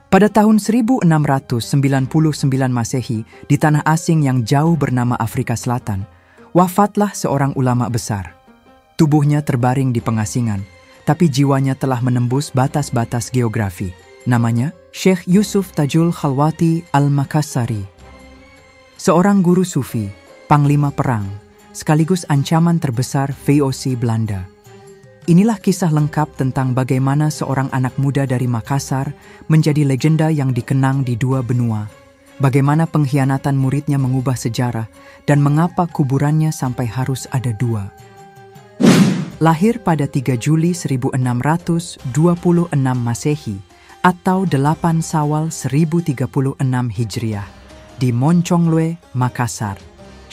Pada tahun 1699 Masehi, di tanah asing yang jauh bernama Afrika Selatan, wafatlah seorang ulama besar. Tubuhnya terbaring di pengasingan, tapi jiwanya telah menembus batas-batas geografi. Namanya Syekh Yusuf Tajul Khalwati Al-Makassari. Seorang guru sufi, panglima perang, sekaligus ancaman terbesar VOC Belanda. Inilah kisah lengkap tentang bagaimana seorang anak muda dari Makassar menjadi legenda yang dikenang di dua benua. Bagaimana pengkhianatan muridnya mengubah sejarah dan mengapa kuburannya sampai harus ada dua. Lahir pada 3 Juli 1626 Masehi atau 8 Sawal 1036 Hijriah di Moncongloe, Makassar.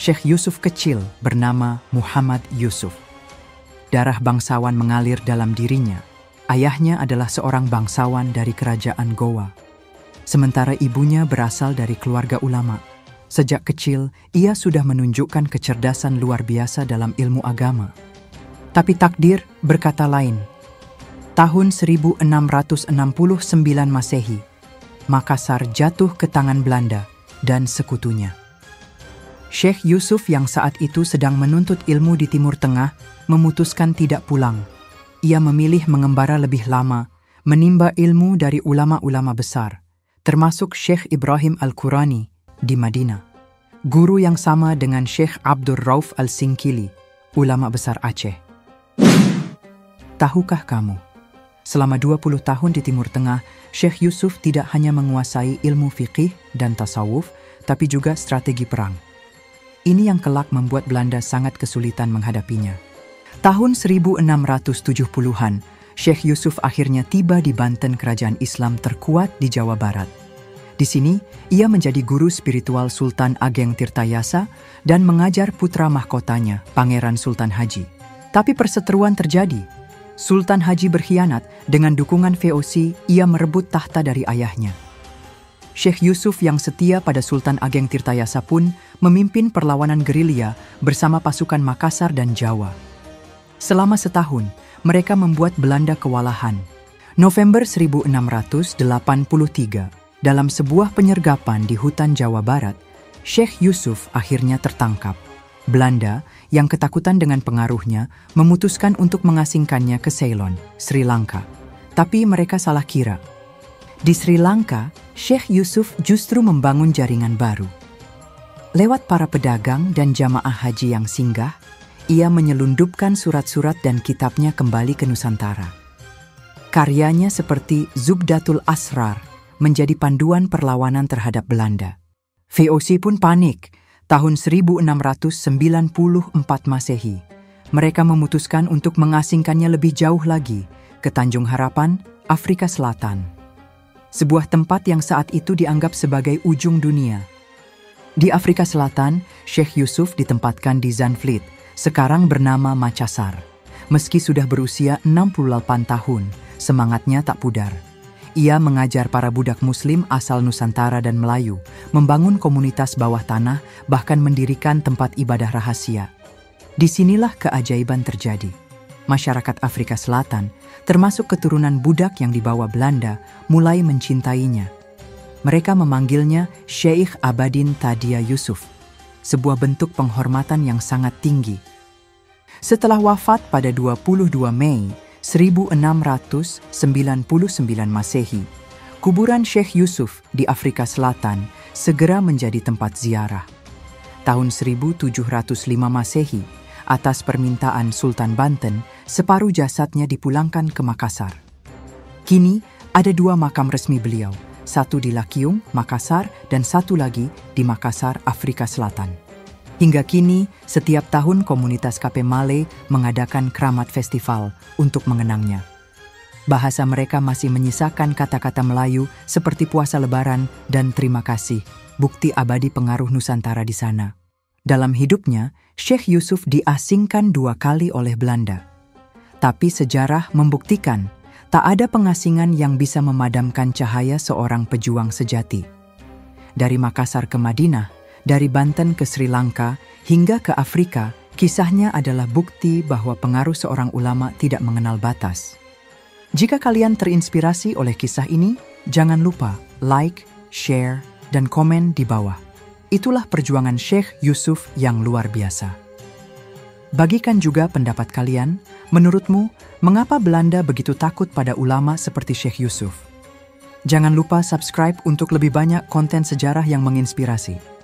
Syekh Yusuf kecil bernama Muhammad Yusuf. Darah bangsawan mengalir dalam dirinya. Ayahnya adalah seorang bangsawan dari kerajaan Gowa. Sementara ibunya berasal dari keluarga ulama. Sejak kecil, ia sudah menunjukkan kecerdasan luar biasa dalam ilmu agama. Tapi takdir berkata lain. Tahun 1669 Masehi, Makassar jatuh ke tangan Belanda dan sekutunya. Syekh Yusuf yang saat itu sedang menuntut ilmu di Timur Tengah memutuskan tidak pulang. Ia memilih mengembara lebih lama, menimba ilmu dari ulama-ulama besar, termasuk Syekh Ibrahim Al-Qurani di Madinah. Guru yang sama dengan Syekh Abdur Rauf Al-Singkili, ulama besar Aceh. Tahukah kamu, selama 20 tahun di Timur Tengah, Syekh Yusuf tidak hanya menguasai ilmu fiqih dan tasawuf, tapi juga strategi perang. Ini yang kelak membuat Belanda sangat kesulitan menghadapinya. Tahun 1670-an, Syekh Yusuf akhirnya tiba di Banten, kerajaan Islam terkuat di Jawa Barat. Di sini, ia menjadi guru spiritual Sultan Ageng Tirtayasa dan mengajar putra mahkotanya, Pangeran Sultan Haji. Tapi perseteruan terjadi. Sultan Haji berkhianat, dengan dukungan VOC, ia merebut tahta dari ayahnya. Syekh Yusuf yang setia pada Sultan Ageng Tirtayasa pun memimpin perlawanan gerilya bersama pasukan Makassar dan Jawa. Selama setahun, mereka membuat Belanda kewalahan. November 1683, dalam sebuah penyergapan di hutan Jawa Barat, Syekh Yusuf akhirnya tertangkap. Belanda, yang ketakutan dengan pengaruhnya, memutuskan untuk mengasingkannya ke Ceylon, Sri Lanka. Tapi mereka salah kira. Di Sri Lanka, Syekh Yusuf justru membangun jaringan baru. Lewat para pedagang dan jamaah haji yang singgah, ia menyelundupkan surat-surat dan kitabnya kembali ke Nusantara. Karyanya seperti Zubdatul Asrar menjadi panduan perlawanan terhadap Belanda. VOC pun panik. Tahun 1694 Masehi, mereka memutuskan untuk mengasingkannya lebih jauh lagi ke Tanjung Harapan, Afrika Selatan. Sebuah tempat yang saat itu dianggap sebagai ujung dunia. Di Afrika Selatan, Syekh Yusuf ditempatkan di Zandvliet, sekarang bernama Makassar. Meski sudah berusia 68 tahun, semangatnya tak pudar. Ia mengajar para budak muslim asal Nusantara dan Melayu, membangun komunitas bawah tanah, bahkan mendirikan tempat ibadah rahasia. Disinilah keajaiban terjadi. Masyarakat Afrika Selatan, termasuk keturunan budak yang dibawa Belanda, mulai mencintainya. Mereka memanggilnya Syekh Abadin Tadia Yusuf, sebuah bentuk penghormatan yang sangat tinggi. Setelah wafat pada 22 Mei 1699 Masehi, kuburan Syekh Yusuf di Afrika Selatan segera menjadi tempat ziarah. Tahun 1705 Masehi, atas permintaan Sultan Banten, separuh jasadnya dipulangkan ke Makassar. Kini ada 2 makam resmi beliau, satu di Lakiung, Makassar, dan satu lagi di Makassar, Afrika Selatan. Hingga kini, setiap tahun komunitas KP Malay mengadakan Kramat Festival untuk mengenangnya. Bahasa mereka masih menyisakan kata-kata Melayu seperti puasa lebaran dan terima kasih, bukti abadi pengaruh Nusantara di sana. Dalam hidupnya, Syekh Yusuf diasingkan 2 kali oleh Belanda. Tapi sejarah membuktikan tak ada pengasingan yang bisa memadamkan cahaya seorang pejuang sejati. Dari Makassar ke Madinah, dari Banten ke Sri Lanka, hingga ke Afrika, kisahnya adalah bukti bahwa pengaruh seorang ulama tidak mengenal batas. Jika kalian terinspirasi oleh kisah ini, jangan lupa like, share, dan komen di bawah. Itulah perjuangan Syekh Yusuf yang luar biasa. Bagikan juga pendapat kalian, menurutmu, mengapa Belanda begitu takut pada ulama seperti Syekh Yusuf? Jangan lupa subscribe untuk lebih banyak konten sejarah yang menginspirasi.